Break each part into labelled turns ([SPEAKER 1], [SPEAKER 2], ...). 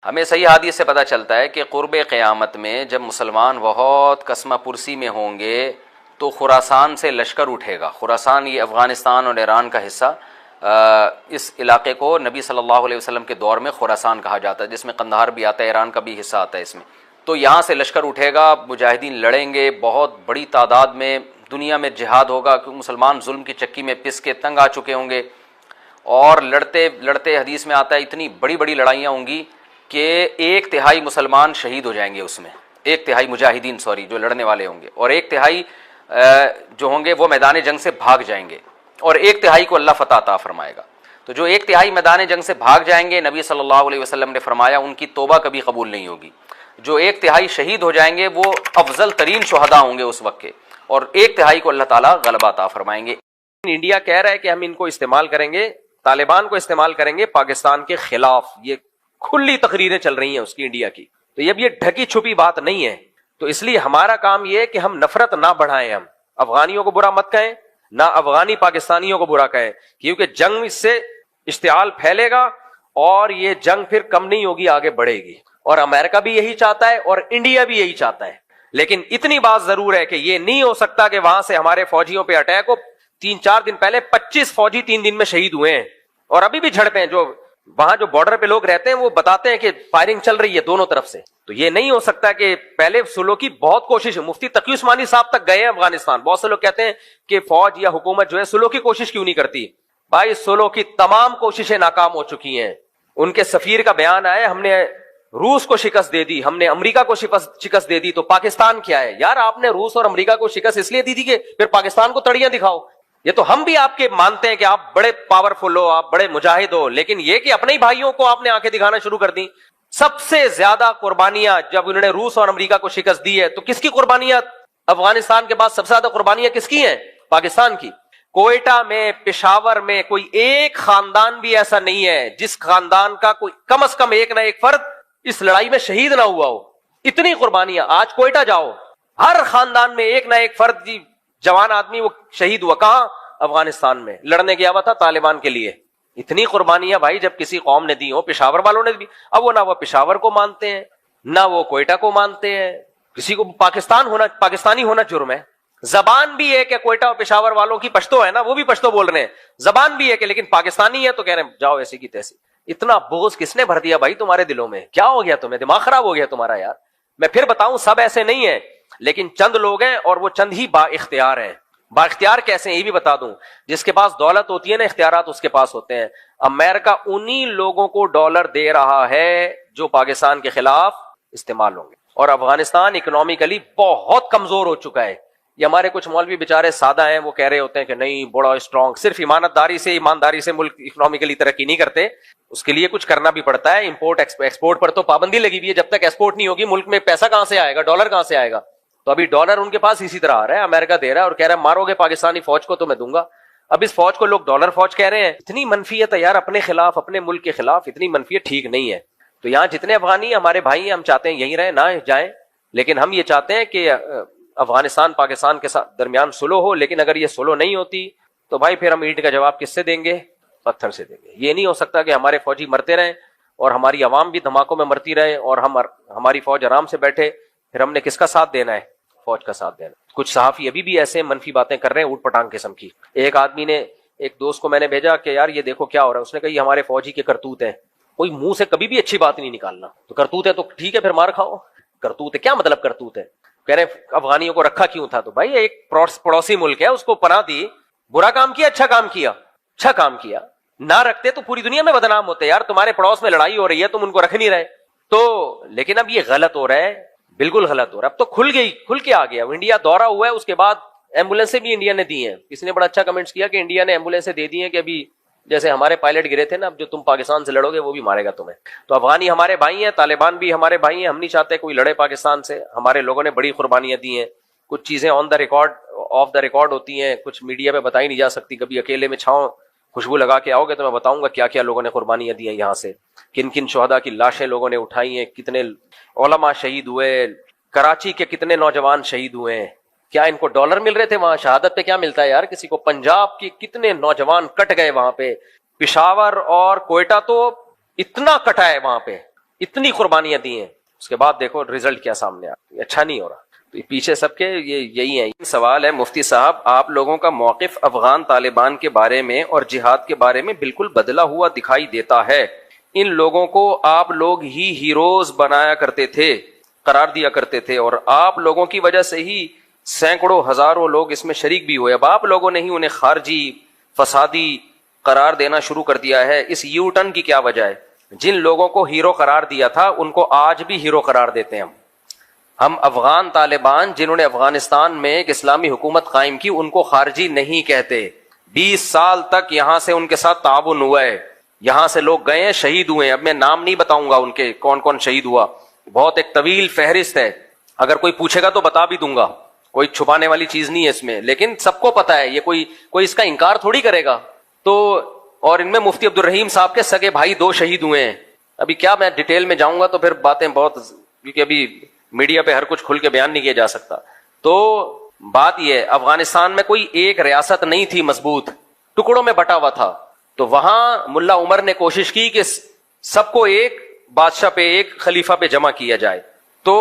[SPEAKER 1] ہمیں صحیح حدیث سے پتہ چلتا ہے کہ قرب قیامت میں جب مسلمان بہت کسمہ پرسی میں ہوں گے تو خراسان سے لشکر اٹھے گا. خراسان یہ افغانستان اور ایران کا حصہ، اس علاقے کو نبی صلی اللہ علیہ وسلم کے دور میں خراسان کہا جاتا ہے، جس میں قندھار بھی آتا ہے، ایران کا بھی حصہ آتا ہے اس میں. تو یہاں سے لشکر اٹھے گا، مجاہدین لڑیں گے بہت بڑی تعداد میں، دنیا میں جہاد ہوگا کیونکہ مسلمان ظلم کی چکی میں پس کے تنگ آ چکے ہوں گے، اور لڑتے لڑتے حدیث میں آتا ہے اتنی بڑی بڑی لڑائیاں ہوں گی کہ 1/3 مسلمان شہید ہو جائیں گے اس میں، 1/3 مجاہدین جو لڑنے والے ہوں گے، اور 1/3 جو ہوں گے وہ میدان جنگ سے بھاگ جائیں گے، اور 1/3 کو اللہ فتح عطا فرمائے گا. تو جو 1/3 میدان جنگ سے بھاگ جائیں گے، نبی صلی اللہ علیہ وسلم نے فرمایا ان کی توبہ کبھی قبول نہیں ہوگی. جو 1/3 شہید ہو جائیں گے وہ افضل ترین شہداء ہوں گے اس وقت کے، اور 1/3 کو اللہ تعالیٰ غلبہ عطا فرمائیں گے. انڈیا کہہ رہا ہے کہ ہم ان کو استعمال کریں گے، طالبان کو استعمال کریں گے پاکستان کے خلاف. یہ کھلی تقریریں چل رہی ہیں اس کی انڈیا کی. تو یہ ڈھکی چھپی بات نہیں ہے. تو اس لیے ہمارا کام یہ ہے کہ ہم نفرت نہ بڑھائیں، ہم افغانیوں کو برا مت کہیں، نہ افغانی پاکستانیوں کو برا کہیں، کیونکہ جنگ اس سے اشتعال پھیلے گا اور یہ جنگ پھر کم نہیں ہوگی، آگے بڑھے گی. اور امریکہ بھی یہی چاہتا ہے اور انڈیا بھی یہی چاہتا ہے. لیکن اتنی بات ضرور ہے کہ یہ نہیں ہو سکتا کہ وہاں سے ہمارے فوجیوں پہ اٹیک ہو. 3-4 دن پہلے 25 فوجی 3 دن میں شہید ہوئے ہیں، اور ابھی بھی جھڑپیں ہیں. جو وہاں جو بارڈر پہ لوگ رہتے ہیں وہ بتاتے ہیں کہ فائرنگ چل رہی ہے دونوں طرف سے. تو یہ نہیں ہو سکتا کہ پہلے سلو کی بہت کوشش ہے. مفتی تقی عثمانی صاحب تک گئے ہیں افغانستان. بہت سے لوگ کہتے ہیں کہ فوج یا حکومت جو ہے سلو کی کوشش کیوں نہیں کرتی. بھائی سلو کی تمام کوششیں ناکام ہو چکی ہیں. ان کے سفیر کا بیان آیا ہم نے روس کو شکست دے دی، ہم نے امریکہ کو شکست دے دی، تو پاکستان کیا ہے؟ یار آپ نے روس اور امریکہ کو شکست اس لیے دی تھی کہ پھر پاکستان کو تڑیاں دکھاؤ. یہ تو ہم بھی آپ کے مانتے ہیں کہ آپ بڑے پاورفل ہو، آپ بڑے مجاہد ہو، لیکن یہ کہ اپنے ہی بھائیوں کو آپ نے آنکھیں دکھانا شروع کر دی. سب سے زیادہ قربانیاں جب انہوں نے روس اور امریکہ کو شکست دی ہے تو کس کی قربانیاں؟ افغانستان کے بعد سب سے زیادہ قربانیاں کس کی ہیں؟ پاکستان کی. کوئٹہ میں، پشاور میں کوئی ایک خاندان بھی ایسا نہیں ہے جس خاندان کا کوئی کم از کم ایک نہ ایک فرد اس لڑائی میں شہید نہ ہوا ہو. اتنی قربانیاں. آج کوئٹہ جاؤ، ہر خاندان میں ایک نہ ایک فرد جوان آدمی وہ شہید ہوا. کہاں؟ افغانستان میں. لڑنے گیا ہوا تھا طالبان کے لیے. اتنی قربانیاں بھائی جب کسی قوم نے دی ہو، پشاور والوں نے دی. اب وہ نہ وہ پشاور کو مانتے ہیں، نہ وہ کوئٹہ کو مانتے ہیں. کسی کو پاکستانی ہونا جرم ہے. زبان بھی ہے کہ کوئٹہ اور پشاور والوں کی پشتو ہے نا، وہ بھی پشتو بول رہے ہیں. زبان بھی ہے کہ لیکن پاکستانی ہے تو کہہ رہے ہیں جاؤ ایسی کی تیسی. اتنا بغض کس نے بھر دیا بھائی تمہارے دلوں میں؟ کیا ہو گیا تمہیں؟ دماغ خراب ہو گیا تمہارا یار. میں پھر بتاؤں سب ایسے نہیں ہیں، لیکن چند لوگ ہیں اور وہ چند ہی با اختیار ہیں. با اختیار کیسے ہیں یہ بھی بتا دوں. جس کے پاس دولت ہوتی ہے نا، اختیارات اس کے پاس ہوتے ہیں. امریکہ انہی لوگوں کو ڈالر دے رہا ہے جو پاکستان کے خلاف استعمال ہوں گے. اور افغانستان اکنامکلی بہت کمزور ہو چکا ہے. یہ ہمارے کچھ مولوی بیچارے سادہ ہیں، وہ کہہ رہے ہوتے ہیں کہ نہیں بڑا اسٹرانگ. صرف ایمانداری سے ملک اکنامکلی ترقی نہیں کرتے، اس کے لیے کچھ کرنا بھی پڑتا ہے. امپورٹ ایکسپورٹ پر تو پابندی لگی ہوئی ہے. جب تک ایکسپورٹ نہیں ہوگی ملک میں پیسہ کہاں سے آئے گا؟ ڈالر کہاں سے آئے گا؟ تو ابھی ڈالر ان کے پاس اسی طرح آ رہا ہے. امریکہ دے رہا ہے اور کہہ رہا ہے مارو گے پاکستانی فوج کو تو میں دوں گا. اب اس فوج کو لوگ ڈالر فوج کہہ رہے ہیں. اتنی منفیت ہے یار اپنے خلاف، اپنے ملک کے خلاف. اتنی منفیت ٹھیک نہیں ہے. تو یہاں جتنے افغانی ہمارے بھائی ہیں، ہم چاہتے ہیں یہیں رہیں، نہ جائیں. لیکن ہم یہ چاہتے ہیں کہ افغانستان پاکستان کے ساتھ درمیان سلو ہو. لیکن اگر یہ سلو نہیں ہوتی تو بھائی پھر ہم اینٹ کا جواب کس سے دیں گے؟ پتھر سے دیں گے. یہ نہیں ہو سکتا کہ ہمارے فوجی مرتے رہیں اور ہماری عوام بھی دھماکوں میں مرتی رہے اور ہماری فوج آرام سے بیٹھے. پھر ہم نے کس کا ساتھ دینا ہے؟ فوج کا ساتھ دینا. کچھ صحافی ابھی بھی ایسے منفی باتیں کر رہے ہیں اوٹ پٹانگ قسم کی. ایک آدمی نے، ایک دوست کو میں نے بھیجا کہ یار یہ دیکھو کیا ہو رہا ہے. اس نے کہا یہ ہمارے فوجی کے کرتوت ہیں. کوئی منہ سے کبھی بھی اچھی بات نہیں نکالنا. تو کرتوت ہے تو ٹھیک ہے پھر مار کھاؤ. کرتوت ہے کیا مطلب کرتوت ہے؟ کہہ رہے افغانیوں کو رکھا کیوں تھا؟ تو بھائی ایک پڑوسی ملک ہے، اس کو پناہ دی. برا کام کیا اچھا کام کیا؟ اچھا کام کیا. نہ رکھتے تو پوری دنیا میں بدنام ہوتے. یار تمہارے پڑوس میں لڑائی ہو رہی ہے، تم ان کو رکھ نہیں رہے. تو لیکن اب یہ غلط ہو رہا ہے، بالکل غلط ہو رہا ہے. اب تو کھل کے آ گیا. انڈیا دورہ ہوا ہے، اس کے بعد ایمبولینسیں بھی انڈیا نے دی ہیں. کسی نے بڑا اچھا کمنٹس کیا کہ انڈیا نے ایمبولینسیں دے دی ہیں کہ ابھی جیسے ہمارے پائلٹ گرے تھے نا، اب جو تم پاکستان سے لڑو گے وہ بھی مارے گا تمہیں. تو افغانی ہمارے بھائی ہیں، طالبان بھی ہمارے بھائی ہیں. ہم نہیں چاہتے کوئی لڑے پاکستان سے. ہمارے لوگوں نے بڑی قربانیاں دی ہیں. کچھ چیزیں on the record off the record ہوتی ہیں، کچھ میڈیا پہ بتائی نہیں جا سکتی. کبھی اکیلے میں چھاؤں خوشبو لگا کے آؤ گے تو میں بتاؤں گا کیا کیا لوگوں نے قربانیاں دی ہیں. یہاں سے کن کن شہداء کی لاشیں لوگوں نے اٹھائی ہیں، کتنے علماء شہید ہوئے، کراچی کے کتنے نوجوان شہید ہوئے ہیں. کیا ان کو ڈالر مل رہے تھے وہاں؟ شہادت پہ کیا ملتا ہے یار کسی کو؟ پنجاب کی کتنے نوجوان کٹ گئے وہاں پہ. پشاور اور کوئٹہ تو اتنا کٹا ہے وہاں پہ.
[SPEAKER 2] اتنی قربانیاں دی ہیں، اس کے بعد دیکھو رزلٹ کیا سامنے آیا، اچھا نہیں ہو رہا. تو پیچھے سب کے یہی ہیں. سوال ہے مفتی صاحب، آپ لوگوں کا موقف افغان طالبان کے بارے میں اور جہاد کے بارے میں بالکل بدلا ہوا دکھائی دیتا ہے. ان لوگوں کو آپ لوگ ہی ہیروز بنایا کرتے تھے، قرار دیا کرتے تھے، اور آپ لوگوں کی وجہ سے ہی سینکڑوں ہزاروں لوگ اس میں شریک بھی ہوئے. اب آپ لوگوں نے ہی انہیں خارجی فسادی قرار دینا شروع کر دیا ہے. اس یو ٹرن کی کیا وجہ ہے؟ جن لوگوں کو ہیرو قرار دیا تھا ان کو آج بھی ہیرو قرار دیتے ہیں ہم. افغان طالبان جنہوں نے افغانستان میں ایک اسلامی حکومت قائم کی ان کو خارجی نہیں کہتے. 20 سال تک یہاں سے ان کے ساتھ تعاون ہوا ہے، یہاں سے لوگ گئے ہیں، شہید ہوئے ہیں. اب میں نام نہیں بتاؤں گا ان کے کون کون شہید ہوا، بہت ایک طویل فہرست ہے، اگر کوئی پوچھے گا تو بتا بھی دوں گا، کوئی چھپانے والی چیز نہیں ہے اس میں، لیکن سب کو پتا ہے، یہ کوئی اس کا انکار تھوڑی کرے گا. تو اور ان میں مفتی عبد الرحیم صاحب کے سگے بھائی 2 شہید ہوئے ہیں. ابھی کیا میں ڈیٹیل میں جاؤں گا تو پھر باتیں بہت، کیونکہ ابھی میڈیا پہ ہر کچھ کھل کے بیان نہیں کیا جا سکتا. تو بات یہ ہے، افغانستان میں کوئی ایک ریاست نہیں تھی مضبوط، ٹکڑوں میں بٹا ہوا تھا. تو وہاں ملا عمر نے کوشش کی کہ سب کو ایک بادشاہ پہ، ایک خلیفہ پہ جمع کیا جائے. تو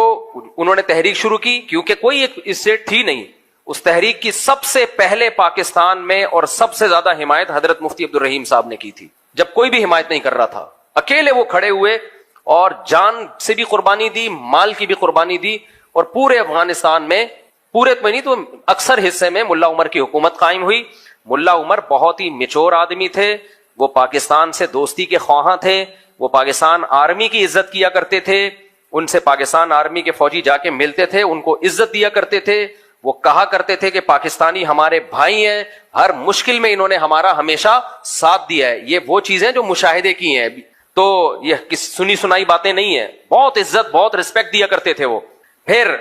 [SPEAKER 2] انہوں نے تحریک شروع کی، کیونکہ کوئی ایک اسٹیٹ تھی نہیں. اس تحریک کی سب سے پہلے پاکستان میں اور سب سے زیادہ حمایت حضرت مفتی عبد الرحیم صاحب نے کی تھی، جب کوئی بھی حمایت نہیں کر رہا تھا. اکیلے وہ کھڑے ہوئے اور جان سے بھی قربانی دی، مال کی بھی قربانی دی، اور پورے افغانستان میں، پورے تو نہیں تو اکثر حصے میں ملا عمر کی حکومت قائم ہوئی. ملا عمر بہت ہی میچور آدمی تھے، وہ پاکستان سے دوستی کے خواہاں تھے، وہ پاکستان آرمی کی عزت کیا کرتے تھے، ان سے پاکستان آرمی کے فوجی جا کے ملتے تھے، ان کو عزت دیا کرتے تھے. وہ کہا کرتے تھے کہ پاکستانی ہمارے بھائی ہیں، ہر مشکل میں انہوں نے ہمارا ہمیشہ ساتھ دیا ہے. یہ وہ چیزیں جو مشاہدے کی ہیں، تو یہ سنی سنائی باتیں نہیں ہیں. بہت عزت، بہت رسپیکٹ دیا کرتے تھے وہ. پھر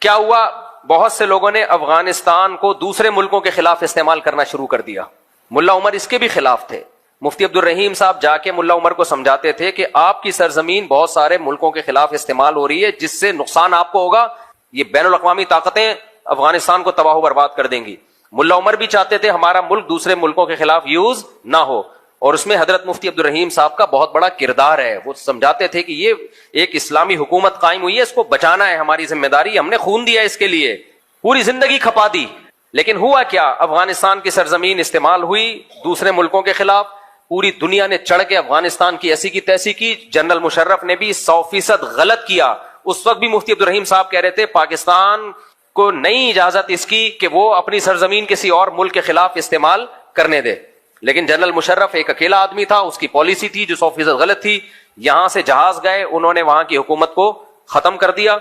[SPEAKER 2] کیا ہوا، بہت سے لوگوں نے افغانستان کو دوسرے ملکوں کے خلاف استعمال کرنا شروع کر دیا. ملا عمر اس کے بھی خلاف تھے. مفتی عبد الرحیم صاحب جا کے ملا عمر کو سمجھاتے تھے کہ آپ کی سرزمین بہت سارے ملکوں کے خلاف استعمال ہو رہی ہے، جس سے نقصان آپ کو ہوگا. یہ بین الاقوامی طاقتیں افغانستان کو تباہ و برباد کر دیں گی. ملا عمر بھی چاہتے تھے ہمارا ملک دوسرے ملکوں کے خلاف یوز نہ ہو، اور اس میں حضرت مفتی عبد الرحیم صاحب کا بہت بڑا کردار ہے. وہ سمجھاتے تھے کہ یہ ایک اسلامی حکومت قائم ہوئی ہے، اس کو بچانا ہے، ہماری ذمہ داری، ہم نے خون دیا اس کے لیے، پوری زندگی کھپا دی. لیکن ہوا کیا، افغانستان کی سرزمین استعمال ہوئی دوسرے ملکوں کے خلاف. پوری دنیا نے چڑھ کے افغانستان کی ایسی کی تیسی کی. جنرل مشرف نے بھی 100% غلط کیا. اس وقت بھی مفتی عبد الرحیم صاحب کہہ رہے تھے پاکستان کو نہیں اجازت اس کی کہ وہ اپنی سرزمین کسی اور ملک کے خلاف استعمال کرنے دے. لیکن جنرل مشرف ایک اکیلا آدمی تھا، اس کی پالیسی تھی جو 100% غلط تھی. یہاں سے جہاز گئے، انہوں نے وہاں کی حکومت کو ختم کر دیا.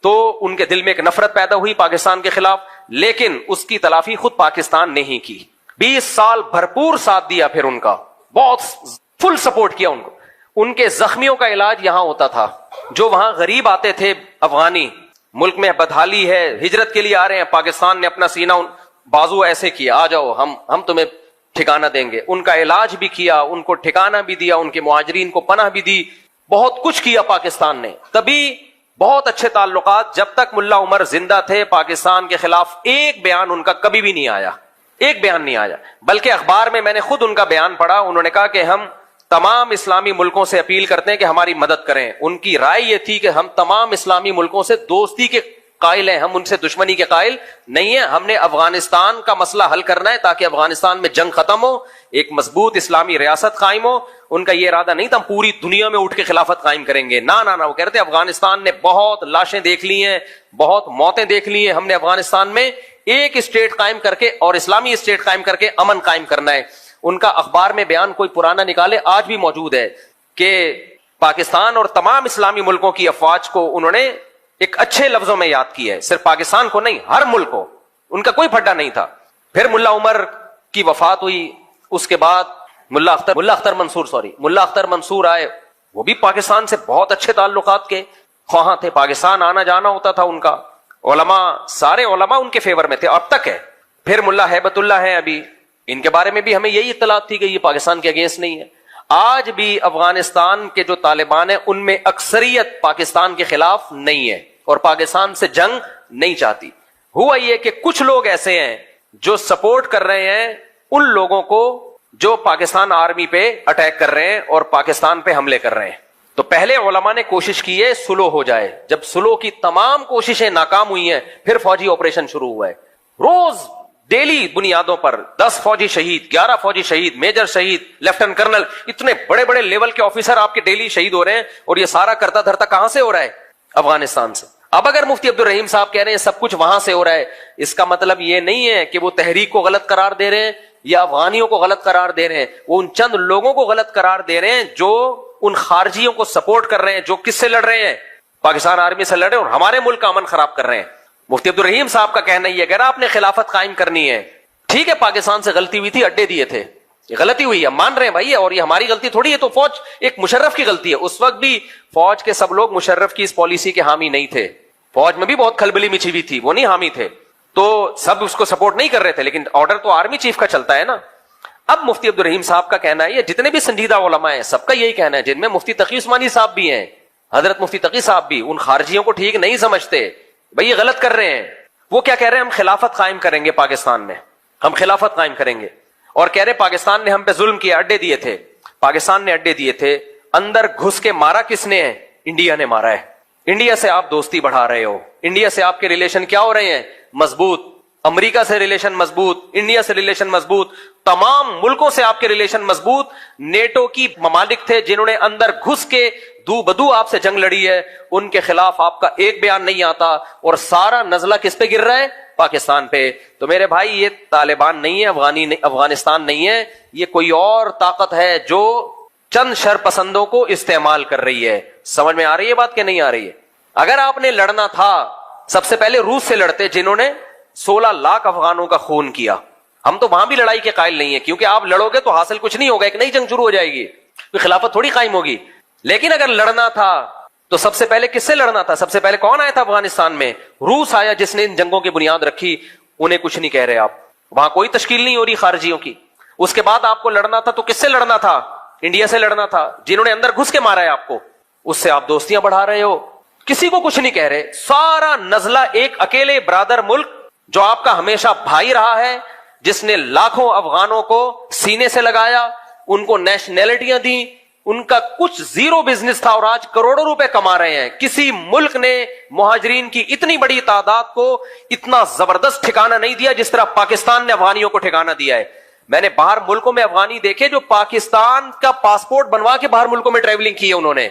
[SPEAKER 2] تو ان کے دل میں ایک نفرت پیدا ہوئی پاکستان کے خلاف، لیکن اس کی تلافی خود پاکستان نے ہی کی. 20 سال بھرپور ساتھ دیا، پھر ان کا بہت فل سپورٹ کیا ان کو. ان کے زخمیوں کا علاج یہاں ہوتا تھا. جو وہاں غریب آتے تھے افغانی، ملک میں بدحالی ہے، ہجرت کے لیے آ رہے ہیں، پاکستان نے اپنا سینہ بازو ایسے کیا، آ جاؤ ہم تمہیں ٹھکانہ دیں گے. ان کا علاج بھی کیا، ان کو ٹھکانہ بھی دیا، ان کے مہاجرین کو پناہ بھی دی، بہت کچھ کیا پاکستان نے. تبھی بہت اچھے تعلقات. جب تک ملا عمر زندہ تھے پاکستان کے خلاف ایک بیان ان کا کبھی بھی نہیں آیا، ایک بیان نہیں آیا. بلکہ اخبار میں نے خود ان کا بیان پڑھا، انہوں نے کہا کہ ہم تمام اسلامی ملکوں سے اپیل کرتے ہیں کہ ہماری مدد کریں. ان کی رائے یہ تھی کہ ہم تمام اسلامی ملکوں سے دوستی کے قائل ہیں، ہم ان سے دشمنی کے قائل نہیں ہیں. ہم نے افغانستان کا مسئلہ حل کرنا ہے تاکہ افغانستان میں جنگ ختم ہو، ایک مضبوط اسلامی ریاست قائم ہو. ان کا یہ ارادہ نہیں تھا ہم پوری دنیا میں اٹھ کے خلافت قائم کریں گے، نہ. وہ کہتے ہیں افغانستان نے بہت لاشیں دیکھ لی ہیں، بہت موتیں دیکھ لی ہیں، ہم نے افغانستان میں ایک اسٹیٹ قائم کر کے اور اسلامی اسٹیٹ قائم کر کے امن قائم کرنا ہے. ان کا اخبار میں بیان کوئی پرانا نکالے، آج بھی موجود ہے، کہ پاکستان اور تمام اسلامی ملکوں کی افواج کو انہوں نے ایک اچھے لفظوں میں یاد کیا ہے، صرف پاکستان کو نہیں، ہر ملک کو. ان کا کوئی پھڈا نہیں تھا. پھر ملا عمر کی وفات ہوئی، اس کے بعد ملا اختر منصور آئے. وہ بھی پاکستان سے بہت اچھے تعلقات کے خواہاں تھے، پاکستان آنا جانا ہوتا تھا ان کا. علماء، سارے علماء ان کے فیور میں تھے، اب تک ہے. پھر ملا ہیبت اللہ ہیں ابھی، ان کے بارے میں بھی ہمیں یہی اطلاعات تھی کہ یہ پاکستان کے اگینسٹ نہیں ہے. آج بھی افغانستان کے جو طالبان ہیں ان میں اکثریت پاکستان کے خلاف نہیں ہے اور پاکستان سے جنگ نہیں چاہتی. ہوا یہ کہ کچھ لوگ ایسے ہیں جو سپورٹ کر رہے ہیں ان لوگوں کو جو پاکستان آرمی پہ اٹیک کر رہے ہیں اور پاکستان پہ حملے کر رہے ہیں. تو پہلے علماء نے کوشش کی ہے سلو ہو جائے. جب سلو کی تمام کوششیں ناکام ہوئی ہیں پھر فوجی آپریشن شروع ہوا ہے. روز ڈیلی بنیادوں پر 10 فوجی شہید, 11 فوجی شہید, میجر شہید, لیفٹنٹ کرنل, اتنے بڑے بڑے لیول کے آفیسر آپ کے ڈیلی شہید ہو رہے ہیں. اور یہ سارا کرتا دھرتا کہاں سے ہو رہا ہے؟ افغانستان سے. اب اگر مفتی عبدالرحیم صاحب کہہ رہے ہیں سب کچھ وہاں سے ہو رہا ہے, اس کا مطلب یہ نہیں ہے کہ وہ تحریک کو غلط قرار دے رہے ہیں یا افغانیوں کو غلط قرار دے رہے ہیں. وہ ان چند لوگوں کو غلط قرار دے رہے ہیں جو ان خارجیوں کو سپورٹ کر رہے ہیں, جو کس سے لڑ رہے ہیں؟ پاکستان آرمی سے لڑ رہے ہیں اور ہمارے ملک کا امن خراب کر رہے ہیں. مفتی عبدالرحیم صاحب کا کہنا یہ ہے اگر آپ نے خلافت قائم کرنی ہے, ٹھیک ہے پاکستان سے غلطی ہوئی تھی, اڈے دیے تھے, یہ غلطی ہوئی ہے, مان رہے ہیں بھائی, اور یہ ہماری غلطی تھوڑی ہے. تو فوج ایک مشرف کی غلطی ہے. اس وقت بھی فوج کے سب لوگ مشرف کی اس پالیسی کے حامی نہیں تھے. فوج میں بھی بہت کھلبلی مچھی ہوئی تھی, وہ نہیں حامی تھے, تو سب اس کو سپورٹ نہیں کر رہے تھے, لیکن آرڈر تو آرمی چیف کا چلتا ہے نا. اب مفتی عبدالرحیم صاحب کا کہنا ہے, یہ جتنے بھی سنجیدہ علماء ہیں سب کا یہی کہنا ہے, جن میں مفتی تقی عثمانی صاحب بھی ہیں, حضرت مفتی تقی صاحب بھی, ان خارجیوں کو ٹھیک نہیں سمجھتے, بھائی یہ غلط کر رہے ہیں. وہ کیا کہہ رہے ہیں؟ ہم خلافت قائم کریں گے پاکستان میں, ہم خلافت قائم کریں گے. اور کہہ رہے پاکستان نے ہم پہ ظلم کیا, اڈے دیے تھے, پاکستان نے اڈے دیے تھے, اندر گھس کے مارا کس نے ہے؟ انڈیا نے مارا ہے. انڈیا سے آپ دوستی بڑھا رہے ہو, انڈیا سے آپ کے ریلیشن کیا ہو رہے ہیں؟ مضبوط. امریکہ سے ریلیشن مضبوط, انڈیا سے ریلیشن مضبوط, تمام ملکوں سے آپ کے ریلیشن مضبوط. نیٹو کی ممالک تھے جنہوں نے اندر گھس کے دو بدو آپ سے جنگ لڑی ہے, ان کے خلاف آپ کا ایک بیان نہیں آتا, اور سارا نزلہ کس پہ گر رہا ہے؟ پاکستان پہ. تو میرے بھائی یہ طالبان نہیں ہے, افغانستان نہیں ہے, یہ کوئی اور طاقت ہے جو چند شر پسندوں کو استعمال کر رہی ہے. سمجھ میں آ رہی ہے بات کہ نہیں آ رہی ہے؟ اگر آپ نے لڑنا تھا سب سے پہلے روس سے لڑتے, جنہوں نے 16 لاکھ افغانوں کا خون کیا. ہم تو وہاں بھی لڑائی کے قائل نہیں ہے, کیونکہ آپ لڑو گے تو حاصل کچھ نہیں ہوگا, ایک نئی جنگ شروع ہو جائے گی, کوئی خلافت تھوڑی قائم ہوگی. لیکن اگر لڑنا تھا تو سب سے پہلے کس سے لڑنا تھا؟ سب سے پہلے کون آیا تھا افغانستان میں؟ روس آیا, جس نے ان جنگوں کی بنیاد رکھی. انہیں کچھ نہیں کہہ رہے آپ, وہاں کوئی تشکیل نہیں ہو رہی خارجیوں کی. اس کے بعد آپ کو لڑنا تھا تو کس سے لڑنا تھا؟ انڈیا سے لڑنا تھا, جنہوں نے اندر گھس کے مارا ہے آپ کو. اس سے آپ دوستیاں بڑھا رہے ہو, کسی کو کچھ نہیں کہہ رہے. سارا نزلہ ایک اکیلے برادر ملک جو آپ کا ہمیشہ بھائی رہا ہے, جس نے لاکھوں افغانوں کو سینے سے لگایا, ان کو نیشنلٹیاں دی, ان کا کچھ زیرو بزنس تھا اور آج کروڑوں روپے کما رہے ہیں. کسی ملک نے مہاجرین کی اتنی بڑی تعداد کو اتنا زبردست ٹھکانہ نہیں دیا جس طرح پاکستان نے افغانیوں کو ٹھکانہ دیا ہے. میں نے باہر ملکوں میں افغانی دیکھے جو پاکستان کا پاسپورٹ بنوا کے باہر ملکوں میں ٹریولنگ کی ہے انہوں نے.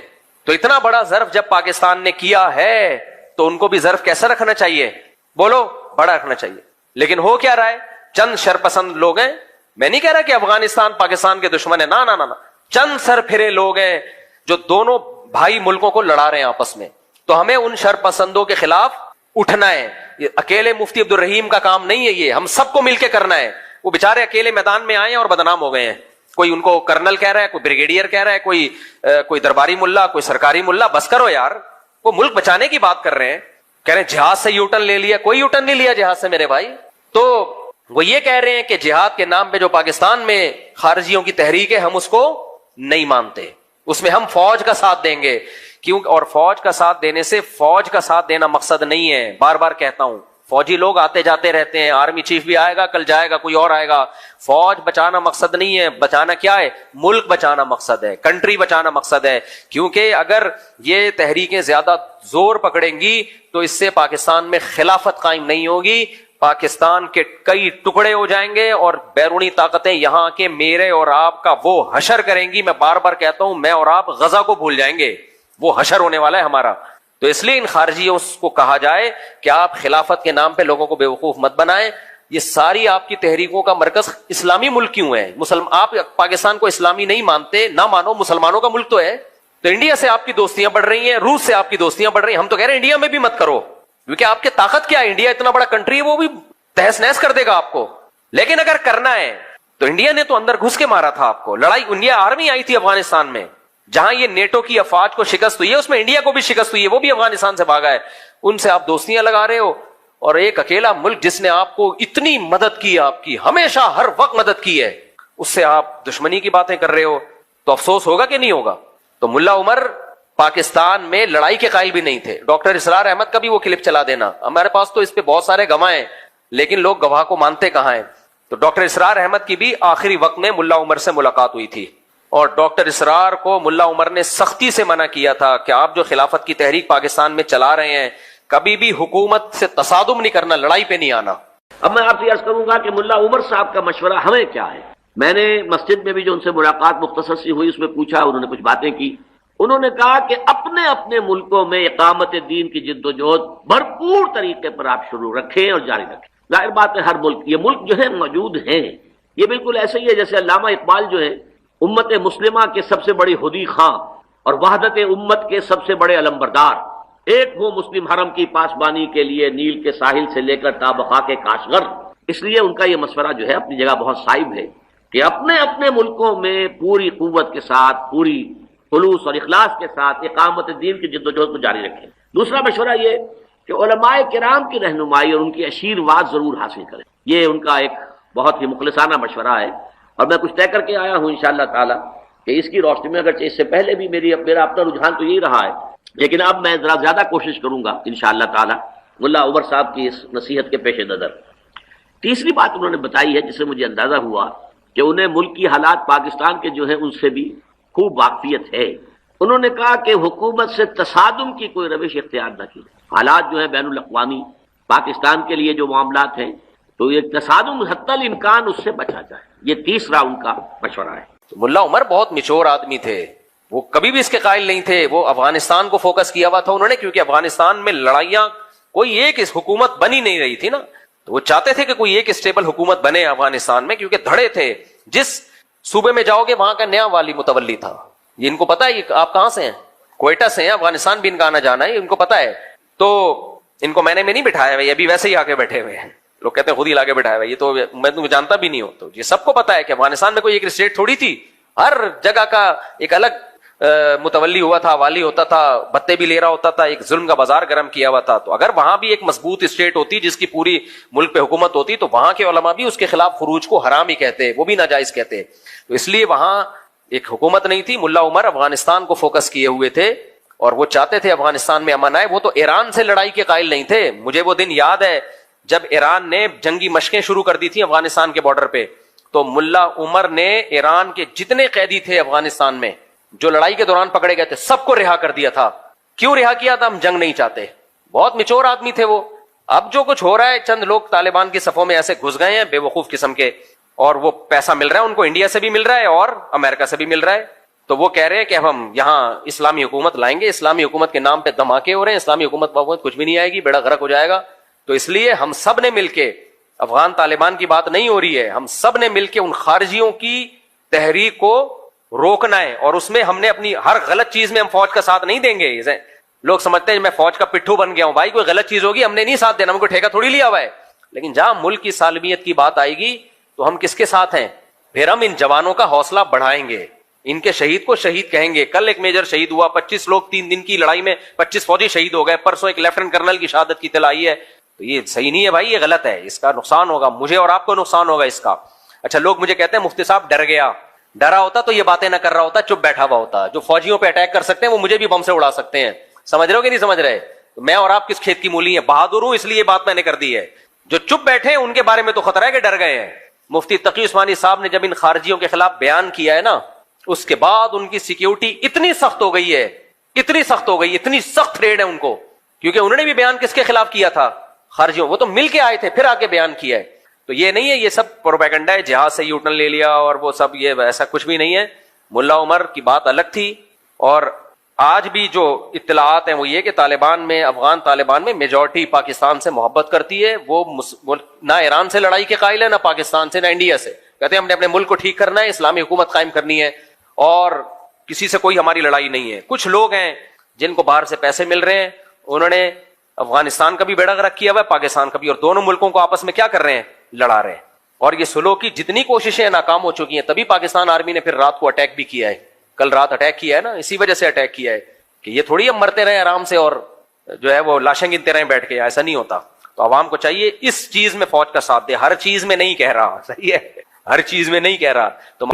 [SPEAKER 2] تو اتنا بڑا ظرف جب پاکستان نے کیا ہے تو ان کو بھی ظرف کیسا رکھنا چاہیے؟ بولو, بڑا رکھنا چاہیے. لیکن ہو کیا رہا ہے؟ چند شرپسند لوگ ہیں. میں نہیں کہہ رہا کہ افغانستان پاکستان کے دشمن ہے, نا, چند سر پھرے لوگ ہیں جو دونوں بھائی ملکوں کو لڑا رہے ہیں آپس میں. تو ہمیں ان شرپسندوں کے خلاف اٹھنا ہے. یہ اکیلے مفتی عبدالرحیم کا کام نہیں ہے, یہ ہم سب کو مل کے کرنا ہے. وہ بےچارے اکیلے میدان میں آئے ہیں اور بدنام ہو گئے ہیں. کوئی ان کو کرنل کہہ رہا ہے, کوئی بریگیڈیئر کہہ رہا ہے, کوئی درباری ملا, کوئی سرکاری ملا. بس کرو یار, وہ ملک بچانے کی بات کر رہے ہیں, کہہ رہے ہیں جہاز سے یوٹن لے لیا. کوئی یوٹن نہیں لیا جہاز سے میرے بھائی. تو وہ یہ کہہ رہے ہیں کہ جہاد کے نام پہ جو پاکستان میں خارجیوں کی تحریک ہے ہم اس کو نہیں مانتے, اس میں ہم فوج کا ساتھ دیں گے. کیوں؟ اور فوج کا ساتھ دینے سے فوج کا ساتھ دینا مقصد نہیں ہے. بار بار کہتا ہوں, فوجی لوگ آتے جاتے رہتے ہیں, آرمی چیف بھی آئے گا, کل جائے گا, کوئی اور آئے گا. فوج بچانا مقصد نہیں ہے. بچانا کیا ہے؟ ملک بچانا مقصد ہے, کنٹری بچانا مقصد ہے. کیونکہ اگر یہ تحریکیں زیادہ زور پکڑیں گی تو اس سے پاکستان میں خلافت قائم نہیں ہوگی, پاکستان کے کئی ٹکڑے ہو جائیں گے اور بیرونی طاقتیں یہاں کے میرے اور آپ کا وہ حشر کریں گی. میں بار بار کہتا ہوں, میں اور آپ غزہ کو بھول جائیں گے, وہ حشر ہونے والا ہے ہمارا. تو اس لیے ان خارجیوں کو کہا جائے کہ آپ خلافت کے نام پہ لوگوں کو بیوقوف مت بنائیں. یہ ساری آپ کی تحریکوں کا مرکز اسلامی ملک کیوں ہے؟ آپ پاکستان کو اسلامی نہیں مانتے, نہ مانو, مسلمانوں کا ملک تو ہے. تو انڈیا سے آپ کی دوستیاں بڑھ رہی ہیں, روس سے آپ کی دوستیاں بڑھ رہی ہیں. ہم تو کہہ رہے ہیں انڈیا میں بھی مت کرو, کیونکہ آپ کی طاقت کیا ہے؟ انڈیا اتنا بڑا کنٹری ہے, وہ بھی تہس نہس کر دے گا آپ کو. لیکن اگر کرنا ہے تو انڈیا نے تو اندر گھس کے مارا تھا آپ کو. لڑائی, انڈیا آرمی آئی تھی افغانستان میں, جہاں یہ نیٹو کی افواج کو شکست ہوئی ہے اس میں انڈیا کو بھی شکست ہوئی ہے, وہ بھی افغانستان سے بھاگا ہے. ان سے آپ دوستیاں لگا رہے ہو, اور ایک اکیلا ملک جس نے آپ کو اتنی مدد کی, آپ کی ہمیشہ ہر وقت مدد کی ہے, اس سے آپ دشمنی کی باتیں کر رہے ہو. تو افسوس ہوگا کہ نہیں ہوگا؟ تو ملا عمر پاکستان میں لڑائی کے قائل بھی نہیں تھے. ڈاکٹر اسرار احمد کا بھی وہ کلپ چلا دینا, ہمارے پاس تو اس پہ بہت سارے گواہ ہیں, لیکن لوگ گواہ کو مانتے کہاں ہیں. تو ڈاکٹر اسرار احمد کی بھی آخری وقت میں ملا عمر سے ملاقات ہوئی تھی. اور ڈاکٹر اسرار کو ملا عمر نے سختی سے منع کیا تھا کہ آپ جو خلافت کی تحریک پاکستان میں چلا رہے ہیں کبھی بھی حکومت سے تصادم نہیں کرنا، لڑائی پہ نہیں آنا۔
[SPEAKER 3] اب میں آپ سے عرض کروں گا کہ ملا عمر صاحب کا مشورہ ہمیں کیا ہے۔ میں نے مسجد میں بھی جو ان سے ملاقات مختصر سی ہوئی اس میں پوچھا، انہوں نے کچھ باتیں کی۔ انہوں نے کہا کہ اپنے اپنے ملکوں میں اقامت دین کی جد و جہد بھرپور طریقے پر آپ شروع رکھیں اور جاری رکھیں۔ ظاہر بات ہے ہر ملک، یہ ملک جو ہے موجود ہیں، یہ بالکل ایسے ہی ہے جیسے علامہ اقبال جو ہے امت مسلمہ کے سب سے بڑے ہدی خاں اور وحدت امت کے سب سے بڑے علمبردار، ایک ہو مسلم حرم کی پاسبانی کے لیے نیل کے ساحل سے لے کر تا بقا کے کاشغر۔ اس لیے ان کا یہ مشورہ جو ہے اپنی جگہ بہت صائب ہے کہ اپنے اپنے ملکوں میں پوری قوت کے ساتھ، پوری خلوص اور اخلاص کے ساتھ اقامت دین کی جد و جہد کو جاری رکھیں۔ دوسرا مشورہ یہ کہ علماء کرام کی رہنمائی اور ان کی آشیرواد ضرور حاصل کریں۔ یہ ان کا ایک بہت ہی مخلصانہ مشورہ ہے، اور میں کچھ طے کر کے آیا ہوں انشاءاللہ تعالی کہ اس کی روشنی میں، اگرچہ اس سے پہلے بھی میرا اپنا رجحان تو یہی رہا ہے، لیکن اب میں ذرا زیادہ کوشش کروں گا انشاءاللہ تعالی ملا عمر صاحب کی اس نصیحت کے پیش نظر۔ تیسری بات انہوں نے بتائی ہے جس سے مجھے اندازہ ہوا کہ انہیں ملک کی حالات پاکستان کے جو ہیں ان سے بھی خوب واقفیت ہے۔ انہوں نے کہا کہ حکومت سے تصادم کی کوئی روش اختیار نہ کی۔ حالات جو ہیں بین الاقوامی پاکستان کے لیے جو معاملات ہیں تو یہ تصادم حتی الامکان اس سے بچا جائے، یہ تیسرا ان کا مشورہ ہے۔
[SPEAKER 2] ملا عمر بہت میچور آدمی تھے، وہ کبھی بھی اس کے قائل نہیں تھے، وہ افغانستان کو فوکس کیا ہوا تھا انہوں نے، کیونکہ افغانستان میں لڑائیاں کوئی ایک حکومت بنی نہیں رہی تھی نا، تو وہ چاہتے تھے کہ کوئی ایک اسٹیبل حکومت بنے افغانستان میں، کیونکہ دھڑے تھے۔ جس صوبے میں جاؤ گے وہاں کا نیا والی متولی تھا، یہ ان کو پتا ہے یہ آپ کہاں سے ہیں، کوئٹہ سے ہیں، افغانستان بھی ان کا آنا جانا ہے، ان کو پتا ہے۔ تو ان کو میں نے نہیں بٹھایا ہے، ابھی ویسے ہی آ کے بیٹھے ہوئے ہیں، لوگ کہتے ہیں خود ہی لا کے بٹھایا ہے، یہ تو میں تم جانتا بھی نہیں ہوں۔ تو یہ سب کو پتا ہے کہ افغانستان میں کوئی ایک اسٹیٹ تھوڑی تھی، ہر جگہ کا ایک الگ متولی ہوا تھا، والی ہوتا تھا، بتے بھی لے رہا ہوتا تھا، ایک ظلم کا بازار گرم کیا ہوا تھا۔ تو اگر وہاں بھی ایک مضبوط اسٹیٹ ہوتی جس کی پوری ملک پہ حکومت ہوتی تو وہاں کے علماء بھی اس کے خلاف خروج کو حرام ہی کہتے، وہ بھی ناجائز کہتے۔ تو اس لیے وہاں ایک حکومت نہیں تھی، ملا عمر افغانستان کو فوکس کیے ہوئے تھے اور وہ چاہتے تھے افغانستان میں امن آئے۔ وہ تو ایران سے لڑائی کے قائل نہیں تھے۔ مجھے وہ دن یاد ہے جب ایران نے جنگی مشقیں شروع کر دی تھی افغانستان کے بارڈر پہ، تو ملا عمر نے ایران کے جتنے قیدی تھے افغانستان میں جو لڑائی کے دوران پکڑے گئے تھے سب کو رہا کر دیا تھا۔ کیوں رہا کیا تھا؟ ہم جنگ نہیں چاہتے۔ بہت میچور آدمی تھے وہ۔ اب جو کچھ ہو رہا ہے، چند لوگ طالبان کی صفوں میں ایسے گھس گئے ہیں بے وقوف قسم کے، اور وہ پیسہ مل رہا ہے ان کو، انڈیا سے بھی مل رہا ہے اور امریکہ سے بھی مل رہا ہے، تو وہ کہہ رہے ہیں کہ اب ہم یہاں اسلامی حکومت لائیں گے، اسلامی حکومت کے نام پہ دھماکے ہو رہے ہیں، اسلامی حکومت کچھ بھی نہیں آئے گی، بیڑا غرق ہو جائے گا۔ تو اس لیے ہم سب نے مل کے، افغان طالبان کی بات نہیں ہو رہی ہے، ہم سب نے مل کے ان خارجیوں کی تحریک کو روکنا ہے، اور اس میں ہم نے اپنی ہر غلط چیز میں ہم فوج کا ساتھ نہیں دیں گے۔ لوگ سمجھتے ہیں میں فوج کا پٹھو بن گیا ہوں، بھائی کوئی غلط چیز ہوگی ہم نے نہیں ساتھ دینا، ہم کو ٹھیکہ تھوڑی لیا ہوا ہے، لیکن جہاں ملک کی سالمیت کی بات آئے گی تو ہم کس کے ساتھ ہیں؟ پھر ہم ان جوانوں کا حوصلہ بڑھائیں گے، ان کے شہید کو شہید کہیں گے۔ کل ایک میجر شہید ہوا، 25 لوگ 3 دن کی لڑائی میں 25 فوجی شہید ہو گئے، پرسوں ایک لیفٹنٹ کرنل کی شہادت کی اطلاع آئی ہے۔ تو یہ صحیح نہیں ہے بھائی، یہ غلط ہے، اس کا نقصان ہوگا، مجھے اور آپ کو نقصان ہوگا اس کا۔ اچھا، لوگ مجھے کہتے ہیں مفتی صاحب ڈر گیا، ڈرا ہوتا تو یہ باتیں نہ کر رہا ہوتا، چپ بیٹھا ہوا ہوتا۔ جو فوجیوں پہ اٹیک کر سکتے ہیں وہ مجھے بھی بم سے اڑا سکتے ہیں، سمجھ رہے ہو کہ نہیں سمجھ رہے؟ میں اور آپ کس کھیت کی مولی ہیں؟ بہادر ہوں اس لیے یہ بات میں نے کر دی ہے۔ جو چپ بیٹھے ہیں ان کے بارے میں تو خطرہ ہے کہ ڈر گئے ہیں۔ مفتی تقی عثمانی صاحب نے جب ان خارجیوں کے خلاف بیان کیا ہے نا، اس کے بعد ان کی سیکیورٹی اتنی سخت ہو گئی ہے، اتنی سخت ہو گئی، اتنی سخت ریڈ ہے ان کو، کیونکہ انہوں نے بھی بیان کس کے خلاف کیا تھا؟ خارجیوں۔ وہ تو مل کے آئے تھے پھر آ کے بیان کیا ہے۔ تو یہ نہیں ہے یہ سب پروپیگنڈا ہے، جہاز سے یوٹن لے لیا اور وہ سب، یہ ایسا کچھ بھی نہیں ہے۔ ملا عمر کی بات الگ تھی، اور آج بھی جو اطلاعات ہیں وہ یہ کہ طالبان میں، افغان طالبان میں میجورٹی پاکستان سے محبت کرتی ہے، وہ نہ ایران سے لڑائی کے قائل ہے، نہ پاکستان سے، نہ انڈیا سے۔ کہتے ہیں ہم نے اپنے ملک کو ٹھیک کرنا ہے، اسلامی حکومت قائم کرنی ہے، اور کسی سے کوئی ہماری لڑائی نہیں ہے۔ کچھ لوگ ہیں جن کو باہر سے پیسے مل رہے ہیں، انہوں نے افغانستان کا بھی بیڑا غرق کیا ہوا ہے، پاکستان کا بھی، اور دونوں ملکوں کو آپس میں کیا کر رہے ہیں؟ لڑا رہے ہیں۔ اور یہ سلو کی جتنی کوششیں ناکام ہو چکی ہیں، تبھی پاکستان آرمی نے پھر رات کو اٹیک بھی کیا ہے، کل رات اٹیک کیا ہے نا، اسی وجہ سے اٹیک کیا ہے کہ یہ تھوڑی ہم مرتے رہے آرام سے اور جو ہے وہ لاشیں گنتے رہے بیٹھ کے، ایسا نہیں ہوتا۔ تو عوام کو چاہیے اس چیز میں فوج کا ساتھ دے، ہر چیز میں نہیں کہہ رہا، صحیح ہے، ہر چیز میں نہیں کہہ رہا۔ تو